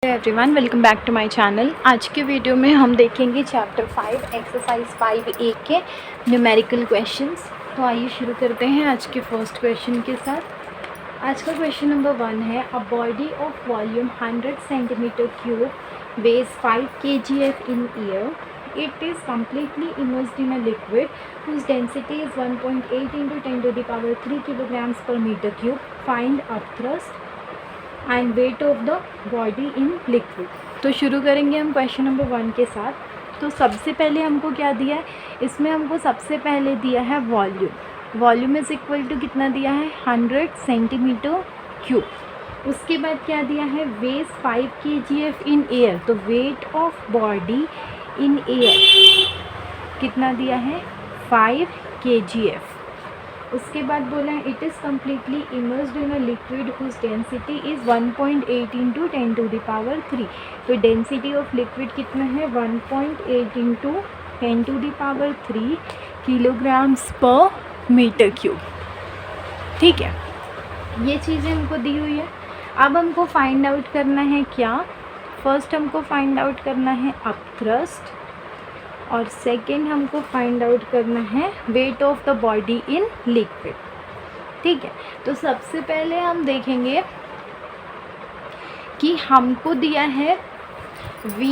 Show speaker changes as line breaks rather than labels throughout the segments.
Everyone, welcome back to my channel. आज के video में हम देखेंगे चैप्टर 5 एक्सरसाइज 5A के न्यूमेरिकल क्वेश्चंस। तो आइए शुरू करते हैं आज के फर्स्ट क्वेश्चन के साथ। आज का क्वेश्चन नंबर 1 है, a body of volume 100 centimetre cube weighs 5 kgf in air. It is completely immersed in a liquid whose density is 1.8 into 10 to the power 3 kilograms per meter cube. Find upthrust and weight of the body in liquid. तो शुरू करेंगे हम question number 1 के साथ। तो सबसे पहले हमको क्या दिया है, इसमें हमको सबसे पहले दिया है volume. Volume is equal to कितना दिया है, 100 सेंटीमीटर क्यूब। उसके बाद क्या दिया है, वेट 5 kgf इन एयर। तो weight of body in air कितना दिया है, 5 kgf। उसके बाद बोला है, it is completely immersed in a liquid whose density is 1.8 into 10 to the power 3। तो डेंसिटी ऑफ लिक्विड कितना है, 1.8 into 10 to the power 3 kilograms per metre cube. ठीक है, ये चीज़ें हमको दी हुई है। अब हमको फाइंड आउट करना है क्या, फर्स्ट हमको फाइंड आउट करना है अपथ्रस्ट और सेकेंड हमको फाइंड आउट करना है weight of the body in liquid. ठीक है, तो सबसे पहले हम देखेंगे कि हमको दिया है V,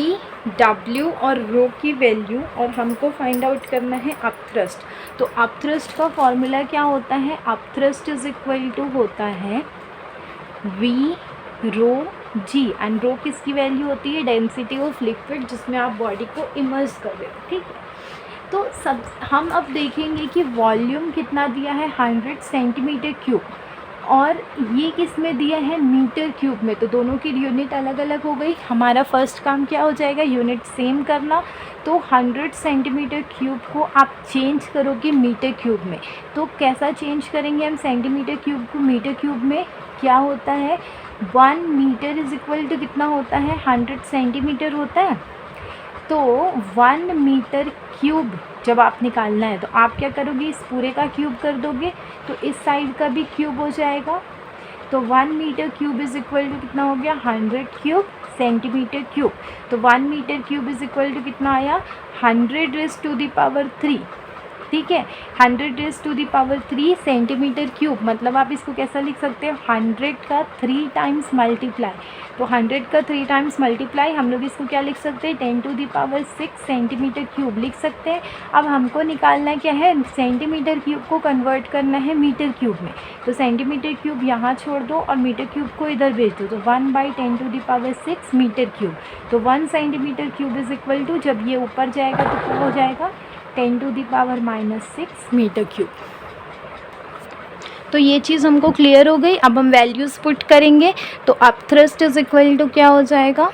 W और रो की वैल्यू और हमको फाइंड आउट करना है अपथ्रस्ट। तो अपथ्रस्ट का फॉर्मूला क्या होता है, अपथ्रस्ट इज इक्वल टू होता है V रो G एंड रो किसकी वैल्यू होती है, डेंसिटी ऑफ लिक्विड जिसमें आप बॉडी को इमर्स कर रहे हो। ठीक है, तो सब हम अब देखेंगे कि वॉल्यूम कितना दिया है, 100 सेंटीमीटर क्यूब और ये किस में दिया है, मीटर क्यूब में। तो दोनों की यूनिट अलग अलग हो गई। हमारा फर्स्ट काम क्या हो जाएगा, यूनिट सेम करना। तो 100 सेंटीमीटर क्यूब को आप चेंज करोगे मीटर क्यूब में। तो कैसा चेंज करेंगे हम सेंटीमीटर क्यूब को मीटर क्यूब में, क्या होता है, 1 मीटर इज इक्वल टू कितना होता है, 100 सेंटीमीटर होता है। तो 1 मीटर क्यूब जब आप निकालना है तो आप क्या करोगे, इस पूरे का क्यूब कर दोगे तो इस साइड का भी क्यूब हो जाएगा। तो 1 metre cube is equal to कितना हो गया, 100 क्यूब सेंटीमीटर क्यूब। तो 1 metre cube is equal to कितना आया, 100 रेज़ टू द पावर 3। ठीक है, 100 raise to the power 3 centimetre cube. मतलब आप इसको कैसा लिख सकते हो, 100 का 3 टाइम्स मल्टीप्लाई। तो 100 का 3 टाइम्स मल्टीप्लाई हम लोग इसको क्या लिख सकते हैं, 10 to the power 6 centimetre cube लिख सकते हैं। अब हमको निकालना क्या है, सेंटीमीटर क्यूब को कन्वर्ट करना है मीटर क्यूब में। तो सेंटीमीटर क्यूब यहाँ छोड़ दो और मीटर क्यूब को इधर भेज दो। तो 1/10 to the power 6 metre cube. तो 1 centimetre cube is equal to, जब ये ऊपर जाएगा तो क्या हो जाएगा, 10 to the power -6 metre cube. तो ये चीज़ हमको क्लियर हो गई। अब हम वैल्यूज़ पुट करेंगे। तो अपथ्रस्ट इज इक्वल टू क्या हो जाएगा,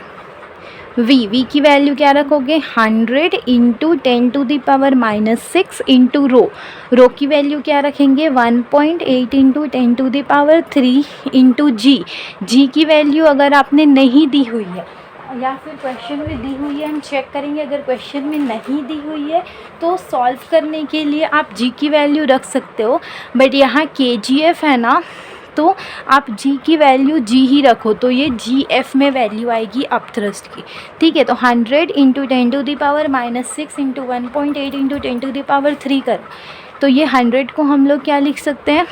V की वैल्यू क्या रखोगे, 100 into 10 to the power -6 into rho की वैल्यू क्या रखेंगे, 1.8 into 10 to the power 3 into G की वैल्यू अगर आपने नहीं दी हुई है या फिर क्वेश्चन में दी हुई है, हम चेक करेंगे। अगर क्वेश्चन में नहीं दी हुई है तो सॉल्व करने के लिए आप जी की वैल्यू रख सकते हो, बट यहाँ kgf है ना, तो आप जी की वैल्यू जी ही रखो। तो ये gf में वैल्यू आएगी अपथ्रस्ट की। ठीक है, तो 100 into 10 to the power -6 into 1.8 into 10 to the power 3 कर। तो ये 100 को हम लोग क्या लिख सकते हैं,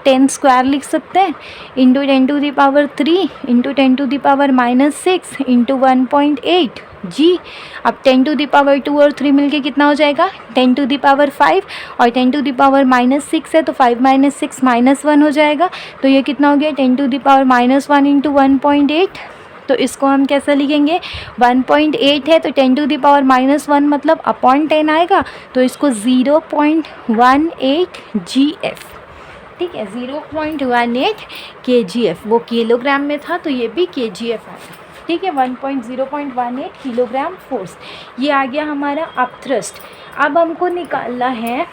10 स्क्वायर लिख सकते हैं, into 10 to the power 3 into 10 to the power -6 into 1.8 g. अब 10 टू द पावर 2 और 3 मिलके कितना हो जाएगा, 10 टू द पावर 5 और 10 टू द पावर -6 है तो 5 - 6 -1 हो जाएगा। तो ये कितना हो गया, 10 टू द पावर -1 इंटू 1.8। तो इसको हम कैसा लिखेंगे, 1.8 है तो 10 टू द पावर -1 मतलब अपॉन 10 आएगा। तो इसको 0.18 GF। ठीक है, 0.18 kgf, वो किलोग्राम में था तो ये भी kgf आया। ठीक है, 0.18 किलोग्राम फोर्स, ये आ गया हमारा अपथ्रस्ट। अब हमको निकालना है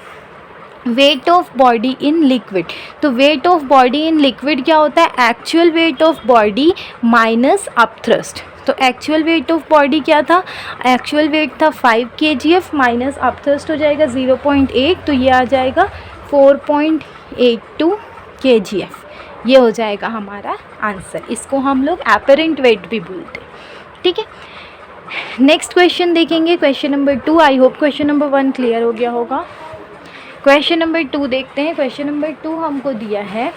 weight of body in liquid. तो weight of body in liquid क्या होता है, actual weight of body minus upthrust. तो एक्चुअल वेट ऑफ बॉडी क्या था, एक्चुअल वेट था 5 kgf माइनस अपथ्रस्ट हो जाएगा 0.8, तो ये आ जाएगा 4.82 kgf। ये हो जाएगा हमारा आंसर। इसको हम लोग एपरेंट वेट भी बोलते हैं। ठीक है, नेक्स्ट क्वेश्चन देखेंगे, question number 2। I hope question number 1 clear हो गया होगा। क्वेश्चन नंबर 2 देखते हैं। क्वेश्चन नंबर 2 हमको दिया है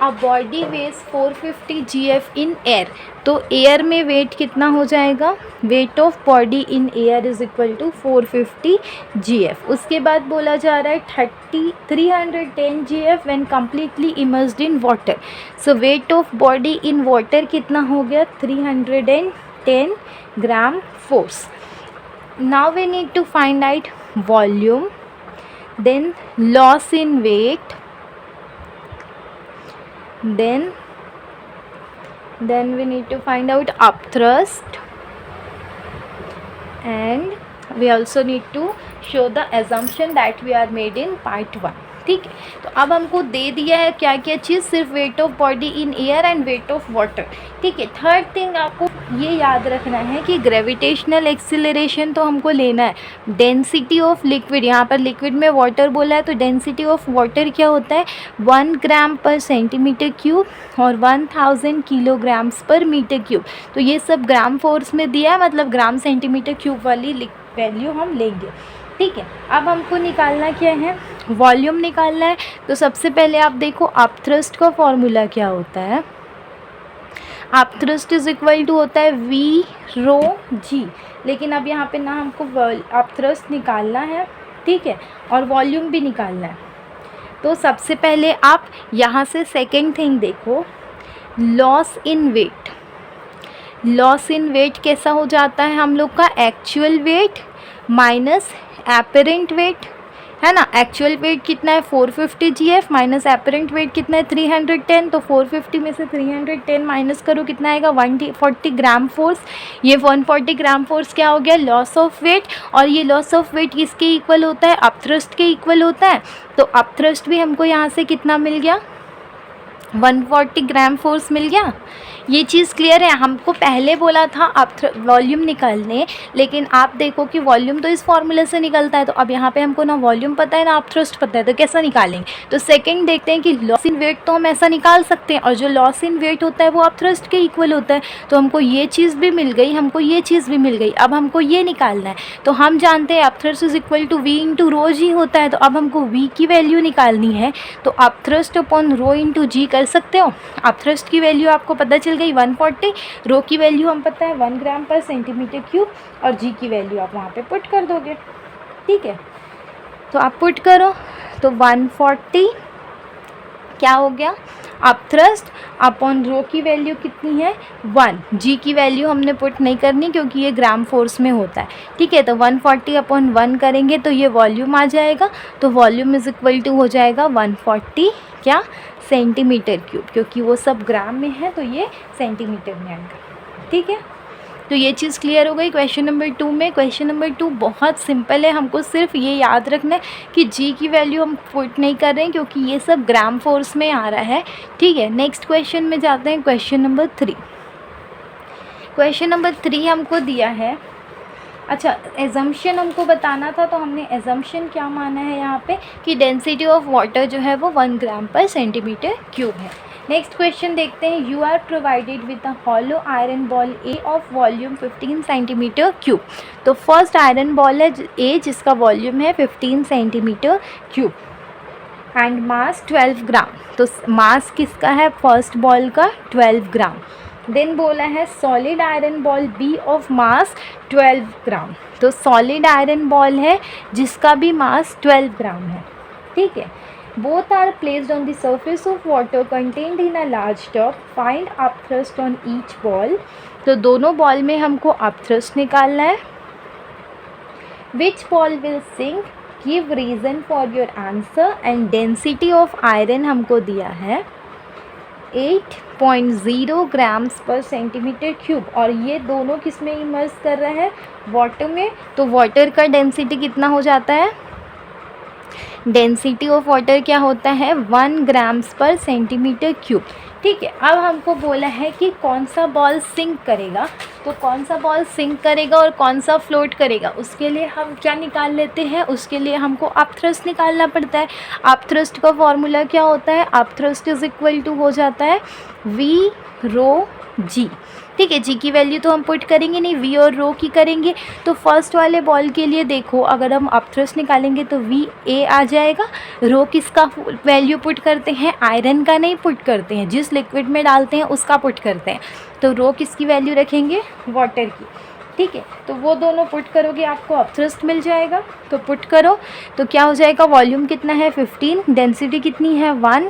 a body weighs 450 GF in air. तो एयर में वेट कितना हो जाएगा, weight of body in air is equal to 450 GF। उसके बाद बोला जा रहा है 310 GF when completely immersed in water. So weight of body in water कितना हो गया, 310 gram force. Now we need to find out volume, then loss in weight, then we need to find out upthrust, and we also need to show the assumption that we are made in part 1। ठीक है, तो अब हमको दे दिया है क्या क्या चीज़, सिर्फ wait of body in air and weight of water. ठीक है, थर्ड थिंग आपको ये याद रखना है कि ग्रेविटेशनल एक्सिलरेशन तो हमको लेना है, डेंसिटी ऑफ लिक्विड, यहाँ पर लिक्विड में वाटर बोला है तो डेंसिटी ऑफ वाटर क्या होता है 1 ग्राम पर सेंटीमीटर क्यूब और 1000 किलोग्राम्स पर मीटर क्यूब। तो ये सब ग्राम फोर्स में दिया है, मतलब ग्राम सेंटीमीटर क्यूब वाली वैल्यू हम लेंगे। ठीक है, अब हमको निकालना क्या है, वॉल्यूम निकालना है। तो सबसे पहले आप देखो अपथ्रस्ट का फॉर्मूला क्या होता है, अपथ्रस्ट इज इक्वल टू होता है V रो G। लेकिन अब यहाँ पे ना हमको अपथ्रस्ट निकालना है, ठीक है, और वॉल्यूम भी निकालना है। तो सबसे पहले आप यहाँ से सेकेंड थिंग देखो, loss in weight. Loss in weight कैसा हो जाता है हम लोग का, actual weight minus apparent weight, है ना। एक्चुअल वेट कितना है 450 GF माइनस एपरेंट वेट कितना है 310। तो 450 में से 310 माइनस करो, कितना आएगा 140 ग्राम फोर्स। ये 140 ग्राम फोर्स क्या हो गया, लॉस ऑफ वेट। और ये लॉस ऑफ वेट किसके इक्वल होता है, अपथ्रस्ट के इक्वल होता है। तो अपथ्रस्ट भी हमको यहाँ से कितना मिल गया, 140 ग्राम फोर्स मिल गया। ये चीज़ क्लियर है। हमको पहले बोला था आप वॉल्यूम निकालने, लेकिन आप देखो कि वॉल्यूम तो इस फॉर्मूले से निकलता है। तो अब यहाँ पे हमको ना वॉल्यूम पता है ना अपथ्रस्ट पता है, तो कैसा निकालेंगे। तो सेकंड देखते हैं कि लॉस इन वेट तो हम ऐसा निकाल सकते हैं, और जो लॉस इन वेट होता है वो अपथ्रस्ट के इक्वल होता है। तो हमको ये चीज़ भी मिल गई, हमको ये चीज़ भी मिल गई। अब हमको ये निकालना है। तो हम जानते हैं upthrust is equal to V into rho G होता है। तो अब हमको V की वैल्यू निकालनी है। तो upthrust upon rho into G कर सकते हो। अपथ्रस्ट की वैल्यू आपको पता चल गई 140, रो की वैल्यू हम पता है 1 ग्राम पर सेंटीमीटर क्यूब, और G की वैल्यू आप वहाँ पे पुट कर दोगे। ठीक है, तो आप पुट करो तो 140 क्या हो गया, अपथ्रस्ट अपॉन रो की वैल्यू कितनी है 1, G की वैल्यू हमने पुट नहीं करनी क्योंकि ये ग्राम फोर्स में होता है। ठीक है, तो 140 अपॉन 1 करेंगे तो ये वॉल्यूम आ जाएगा। तो वॉल्यूम इज इक्वल टू हो जाएगा 140 क्या, सेंटीमीटर क्यूब, क्योंकि वो सब ग्राम में है तो ये सेंटीमीटर में आएगा। ठीक है, तो ये चीज़ क्लियर हो गई क्वेश्चन नंबर 2 में। क्वेश्चन नंबर 2 बहुत सिंपल है, हमको सिर्फ ये याद रखना है कि G की वैल्यू हम पुट नहीं कर रहे हैं क्योंकि ये सब ग्राम फोर्स में आ रहा है। ठीक है, नेक्स्ट क्वेश्चन में जाते हैं, क्वेश्चन नंबर 3। क्वेश्चन नंबर 3 हमको दिया है, अच्छा एजम्पशन हमको बताना था, तो हमने एजम्पशन क्या माना है यहाँ पे कि डेंसिटी ऑफ वाटर जो है वो 1 ग्राम पर सेंटीमीटर क्यूब है। नेक्स्ट क्वेश्चन देखते हैं, you are provided with a hollow iron ball A of volume 15 centimetre cube. तो फर्स्ट आयरन बॉल है ए जिसका वॉल्यूम है 15 centimetre cube and mass 12 gram. तो मास किसका है फर्स्ट बॉल का 12 ग्राम। देन बोला है solid iron ball B of mass 12 gram. तो सॉलिड आयरन बॉल है जिसका भी मास 12 ग्राम है। ठीक है, both are placed on the surface of water contained in a large tub, find upthrust on each ball. तो दोनों बॉल में हमको अपथ्रस्ट निकालना है। Which ball will sink, give reason for your answer, and density of iron हमको दिया है 8.0 grams per centimetre cube, और ये दोनों किस में इमर्स कर रहा है वाटर में। तो वाटर का डेंसिटी कितना हो जाता है, डेंसिटी ऑफ वाटर क्या होता है 1 ग्राम्स पर सेंटीमीटर क्यूब। ठीक है, अब हमको बोला है कि कौन सा बॉल सिंक करेगा, तो कौन सा बॉल सिंक करेगा और कौन सा फ्लोट करेगा, उसके लिए हम क्या निकाल लेते हैं, उसके लिए हमको अपथ्रस्ट निकालना पड़ता है। अपथ्रस्ट का फॉर्मूला क्या होता है, अपथ्रस्ट इज इक्वल टू हो जाता है V रो जी। ठीक है, जी की वैल्यू तो हम पुट करेंगे नहीं, वी और रो की करेंगे। तो फर्स्ट वाले बॉल के लिए देखो, अगर हम अपथ्रस्ट निकालेंगे तो वी ए आ जाएगा। रो किसका वैल्यू पुट करते हैं? आयरन का नहीं पुट करते हैं, जिस लिक्विड में डालते हैं उसका पुट करते हैं। तो रो किसकी वैल्यू रखेंगे? वाटर की। ठीक है, तो वो दोनों पुट करोगे आपको अपथ्रस्ट मिल जाएगा। तो पुट करो तो क्या हो जाएगा? वॉल्यूम कितना है? 15, डेंसिटी कितनी है? 1।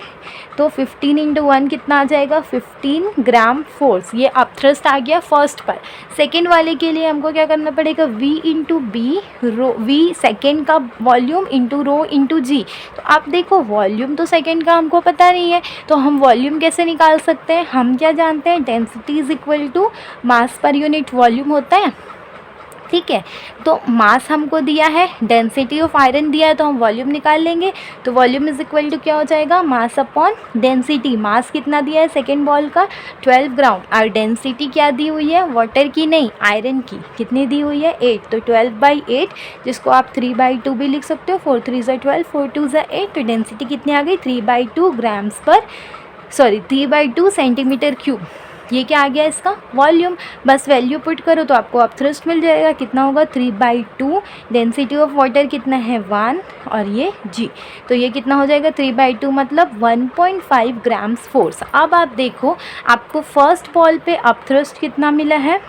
तो 15 इंटू 1 कितना आ जाएगा? 15 ग्राम फोर्स। ये अपथ्रस्ट आ गया फर्स्ट पर। सेकेंड वाले के लिए हमको क्या करना पड़ेगा? V इंटू बी, रो V सेकेंड का वॉल्यूम इंटू रो इंटू जी। तो आप देखो वॉल्यूम तो सेकेंड का हमको पता नहीं है, तो हम वॉल्यूम कैसे निकाल सकते हैं? हम क्या जानते हैं? Density is equal to mass per unit volume होता है। ठीक है, तो मास हमको दिया है, डेंसिटी ऑफ आयरन दिया है, तो हम वॉल्यूम निकाल लेंगे। तो वॉल्यूम इज इक्वल टू क्या हो जाएगा? Mass upon density. मास कितना दिया है सेकेंड बॉल का? 12 ग्राम। और डेंसिटी क्या दी हुई है? वाटर की नहीं, आयरन की। कितनी दी हुई है? 8। तो 12/8, जिसको आप 3/2 भी लिख सकते हो। 4 3 ज़ा 12, 4 2 ज़ा 8। तो डेंसिटी कितनी आ गई? 3/2 ग्राम्स पर, सॉरी 3/2 सेंटीमीटर क्यूब। ये क्या आ गया? इसका वॉल्यूम। बस वैल्यू पुट करो तो आपको अपथ्रस्ट मिल जाएगा। कितना होगा? 3/2। डेंसिटी ऑफ वाटर कितना है? 1। और ये जी, तो ये कितना हो जाएगा? 3/2 मतलब 1.5 ग्राम्स फोर्स। अब आप देखो, आपको फर्स्ट बॉल पे अपथ्रस्ट कितना मिला है?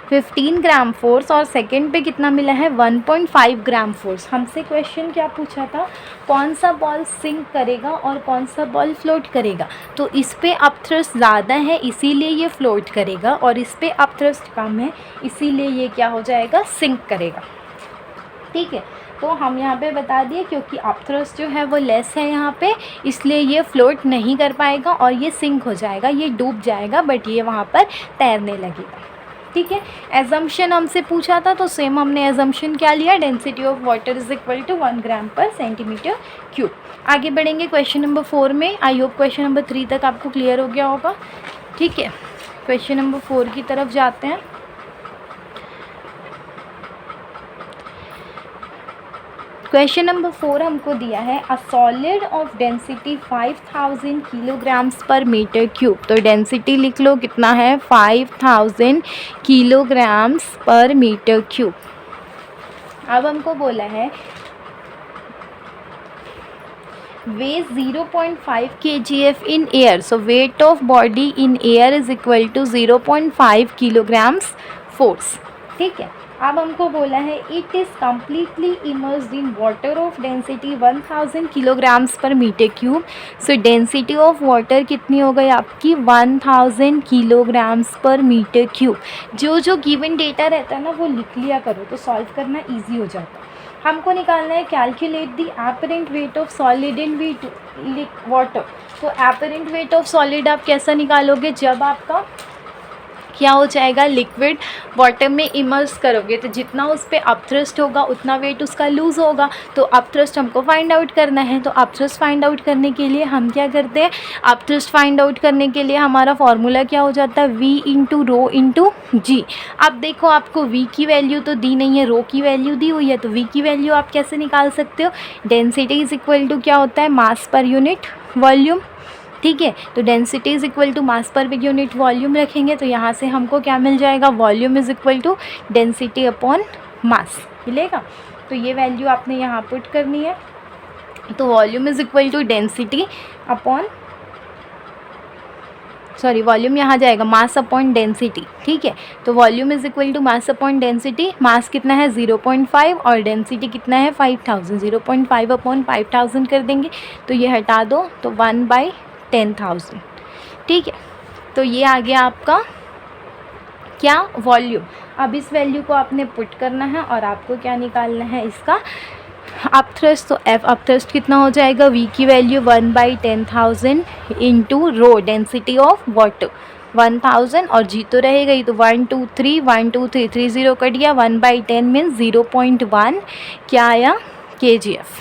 15 ग्राम फोर्स, और सेकंड पे कितना मिला है? 1.5 ग्राम फोर्स। हमसे क्वेश्चन क्या पूछा था? कौन सा बॉल सिंक करेगा और कौन सा बॉल फ्लोट करेगा? तो इस पे अपथ्रस्ट ज़्यादा है इसीलिए ये फ्लोट करेगा, और इस पे अपथ्रस्ट कम है इसीलिए ये क्या हो जाएगा? सिंक करेगा। ठीक है, तो हम यहाँ पे बता दिए क्योंकि अपथ्रस्ट जो है वो लेस है यहाँ पे, इसलिए ये फ्लोट नहीं कर पाएगा और ये सिंक हो जाएगा, ये डूब जाएगा, बट ये वहाँ पर तैरने लगेगा। ठीक है, एजम्पशन हमसे पूछा था तो सेम हमने एजम्पशन क्या लिया? Density of water is equal to 1 gram per centimetre cube. आगे बढ़ेंगे क्वेश्चन नंबर 4 में। आई होप क्वेश्चन नंबर 3 तक आपको क्लियर हो गया होगा। ठीक है, क्वेश्चन नंबर 4 की तरफ जाते हैं। क्वेश्चन नंबर 4 हमको दिया है a solid of density 5000 kilograms per metre cube. तो डेंसिटी लिख लो, कितना है? 5000 किलोग्राम्स पर मीटर क्यूब। अब हमको बोला है weighs 0.5 kgf in air. So weight of body in air is equal to 0.5 kilograms force. ठीक है, अब हमको बोला है it is completely immersed in water of density 1000 kilograms per metre cube. So density of water कितनी हो गई आपकी? 1000 किलोग्राम्स पर मीटर क्यूब। जो गिवन डेटा रहता है ना वो लिख लिया करो तो सॉल्व करना ईजी हो जाता है। हमको निकालना है calculate the apparent weight of solid in water. तो एपरेंट वेट ऑफ सॉलिड आप कैसा निकालोगे? जब आपका क्या हो जाएगा? लिक्विड वाटर में इमर्स करोगे तो जितना उस पर अपथ्रस्ट होगा उतना वेट उसका लूज़ होगा। तो अपथ्रस्ट हमको फाइंड आउट करना है। तो अपथ्रस्ट फाइंड आउट करने के लिए हम क्या करते हैं? अपथ्रस्ट फाइंड आउट करने के लिए हमारा फॉर्मूला क्या हो जाता है? V इंटू रो इंटू जी। अब देखो आपको V की वैल्यू तो दी नहीं है, रो की वैल्यू दी हुई है, तो V की वैल्यू आप कैसे निकाल सकते हो? डेंसिटी इज इक्वल टू क्या होता है? मास पर यूनिट वॉल्यूम। ठीक है, तो density is equal to mass per unit volume रखेंगे तो यहाँ से हमको क्या मिल जाएगा? Volume is equal to density upon mass मिलेगा। तो ये वैल्यू आपने यहाँ पुट करनी है। तो volume is equal to density upon, sorry volume यहाँ जाएगा मास अपॉन डेंसिटी। ठीक है, तो volume is equal to mass upon density. Mass कितना है? 0.5 और डेंसिटी कितना है? 5000। 0.5 अपॉन 5000 कर देंगे तो ये हटा दो तो 1/10,000। ठीक है, तो ये आ गया आपका क्या? वॉल्यूम। अब इस वैल्यू को आपने पुट करना है और आपको क्या निकालना है? इसका अपथ्रस्ट। तो एफ अपथ्रस्ट कितना हो जाएगा? V की value 1/10,000 into rho density of water 1000 और G तो रह गई तो 1 2 3 1 2 3 3 0 कट गया। 1/10 मीन्स 0.1 क्या आया? kgf।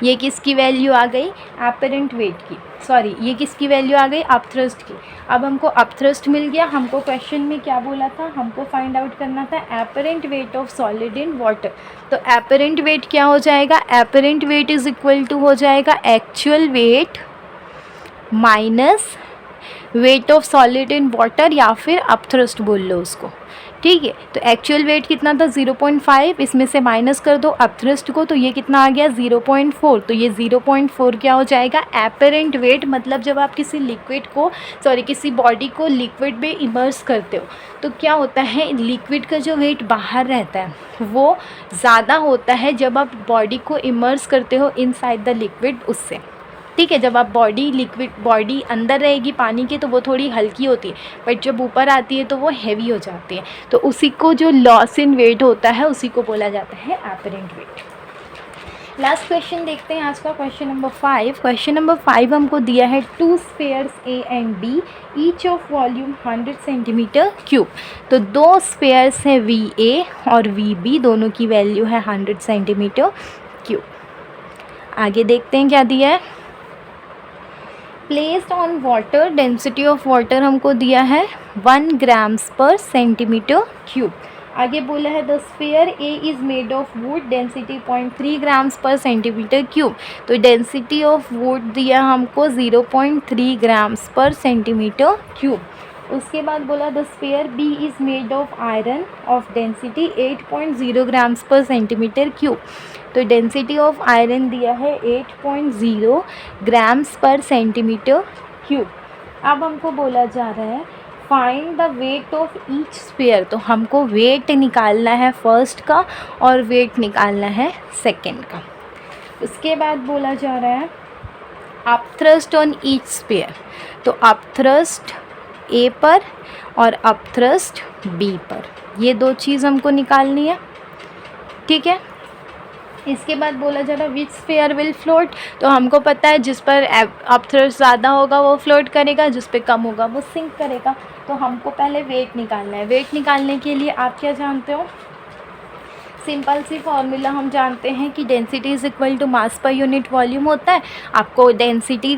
ये किसकी वैल्यू आ गई? एपरेंट वेट की, सॉरी ये किसकी वैल्यू आ गई? अपथ्रस्ट की। अब हमको अपथ्रस्ट मिल गया। हमको क्वेश्चन में क्या बोला था? हमको फाइंड आउट करना था apparent weight of solid in water. तो एपरेंट वेट क्या हो जाएगा? Apparent weight is equal to हो जाएगा actual weight minus weight of solid in water या फिर अपथ्रस्ट बोल लो उसको, ठीक है। तो एक्चुअल वेट कितना था 0.5, इसमें से माइनस कर दो अपथ्रस्ट को, तो ये कितना आ गया 0.4। तो ये 0.4 क्या हो जाएगा एपरेंट वेट, मतलब जब आप किसी लिक्विड को किसी बॉडी को लिक्विड में इमर्स करते हो तो क्या होता है, लिक्विड का जो वेट बाहर रहता है वो ज़्यादा होता है जब आप बॉडी को इमर्स करते हो इनसाइड द लिक्विड उससे, ठीक है। जब आप बॉडी अंदर रहेगी पानी के तो वो थोड़ी हल्की होती है, बट जब ऊपर आती है तो वो हैवी हो जाती है। तो उसी को जो लॉस इन वेट होता है उसी को बोला जाता है एपरेंट वेट। लास्ट क्वेश्चन देखते हैं आज का, क्वेश्चन नंबर 5। क्वेश्चन नंबर 5 हमको दिया है 2 spheres A and B each of volume 100 centimetre cube. तो 2 स्फेयर्स हैं VA और VB, दोनों की वैल्यू है 100 सेंटीमीटर क्यूब। आगे देखते हैं क्या दिया है। Placed on water, density of water हमको दिया है 1 ग्राम्स पर सेंटीमीटर क्यूब। आगे बोला है the sphere A is made of would, density 0.3 grams per centimetre cube. तो डेंसिटी ऑफ वुड दिया हमको 0.3 ग्राम्स पर सेंटीमीटर क्यूब। उसके बाद बोला the sphere B is made of iron of density 8.0 grams per centimetre cube. तो density of iron दिया है 8.0 grams per centimetre cube. अब हमको बोला जा रहा है find the weight of each sphere. तो हमको वेट निकालना है फर्स्ट का और वेट निकालना है सेकंड का। उसके बाद बोला जा रहा है अपथ्रस्ट ऑन ईच स्फीयर। तो अपथ्रस्ट ए पर और अपथ्रस्ट बी पर, ये 2 चीज़ हमको निकालनी है, ठीक है। इसके बाद बोला जा रहा है विच स्फीयर विल फ्लोट। तो हमको पता है जिस पर अपथ्रस्ट ज़्यादा होगा वो फ्लोट करेगा, जिस पे कम होगा वो सिंक करेगा। तो हमको पहले वेट निकालना है। वेट निकालने के लिए आप क्या जानते हो, सिंपल सी फॉर्मूला हम जानते हैं कि density is equal to mass per unit volume होता है। आपको density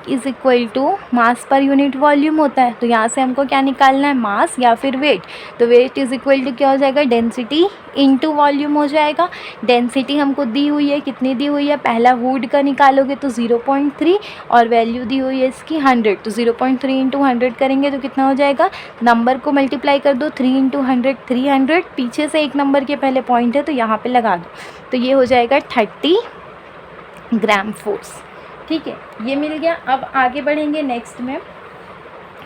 is equal to mass per unit volume होता है। तो यहाँ से हमको क्या निकालना है, मास या फिर वेट। तो वेट इज़ इक्वल टू क्या हो जाएगा, डेंसिटी इनटू वॉल्यूम हो जाएगा। डेंसिटी हमको दी हुई है, कितनी दी हुई है, पहला वुड का निकालोगे तो 0.3 और वैल्यू दी हुई है इसकी 100। तो 0.3 इंटू 100 करेंगे तो कितना हो जाएगा, नंबर को मल्टीप्लाई कर दो, 3 इंटू 100 300, पीछे से एक नंबर के पहले पॉइंट है तो यहाँ पे लगा दो, तो ये हो जाएगा 30 ग्राम फोर्स, ठीक है। ये मिल गया। अब आगे बढ़ेंगे नेक्स्ट में।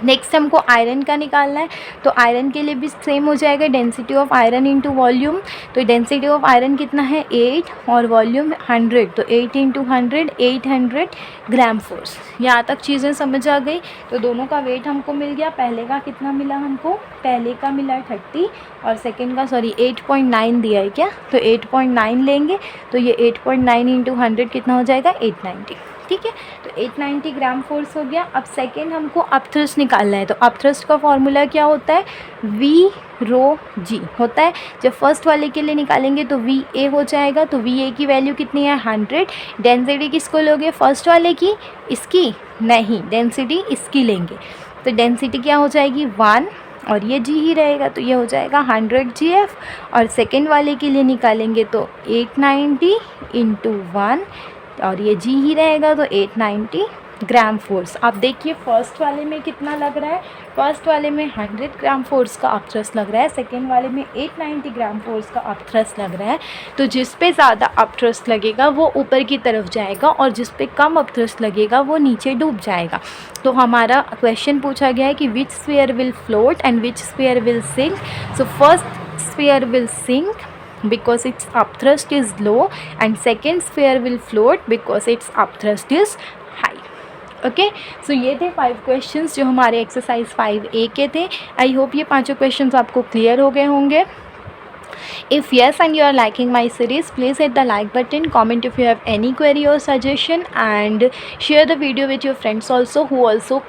नेक्स्ट हमको आयरन का निकालना है। तो आयरन के लिए भी सेम हो जाएगा, density of iron into volume. तो डेंसिटी ऑफ आयरन कितना है 8 और वॉल्यूम 100, तो 8 इंटू 100 800 ग्राम फोर्स। यहाँ तक चीज़ें समझ आ गई। तो दोनों का वेट हमको मिल गया। पहले का कितना मिला हमको, पहले का मिला 30 और सेकेंड का 8.9 दिया है क्या, तो 8.9 लेंगे। तो ये 8.9 इंटू 100 कितना हो जाएगा 890, ठीक है। तो 890 ग्राम फोर्स हो गया। अब सेकेंड हमको अपथ्रस्ट निकालना है। तो अपथ्रस्ट का फॉर्मूला क्या होता है, V रो G होता है। जब फर्स्ट वाले के लिए निकालेंगे तो VA हो जाएगा। तो VA की वैल्यू कितनी है 100। डेंसिटी किसको लोगे, फर्स्ट वाले की, इसकी नहीं, डेंसिटी इसकी लेंगे। तो डेंसिटी क्या हो जाएगी 1 और ये G ही रहेगा, तो ये हो जाएगा 100 GF। और सेकेंड वाले के लिए निकालेंगे तो 890 इंटू 1 और ये G ही रहेगा, तो 890 ग्राम फोर्स। आप देखिए फर्स्ट वाले में कितना लग रहा है, फर्स्ट वाले में 100 ग्राम फोर्स का अपथ्रस्ट लग रहा है, सेकेंड वाले में 890 ग्राम फोर्स का अपथ्रस्ट लग रहा है। तो जिस पे ज़्यादा अपथ्रस्ट लगेगा वो ऊपर की तरफ जाएगा और जिस पे कम अपथ्रस्ट लगेगा वो नीचे डूब जाएगा। तो हमारा क्वेश्चन पूछा गया है कि which sphere will float and which sphere will sink. So first sphere will sink because its upthrust is low and second sphere will float because its upthrust is high. Okay, so ये थे 5 questions जो हमारे exercise 5A के थे। I hope ये 5 questions आपको clear हो गए होंगे। If yes and you are liking my series, please hit the like button, comment if you have any query or suggestion, and share the video with your friends also who also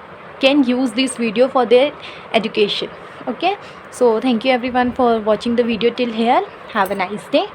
can use this video for their education. Okay, so thank you everyone for watching the video till here. Have a nice day.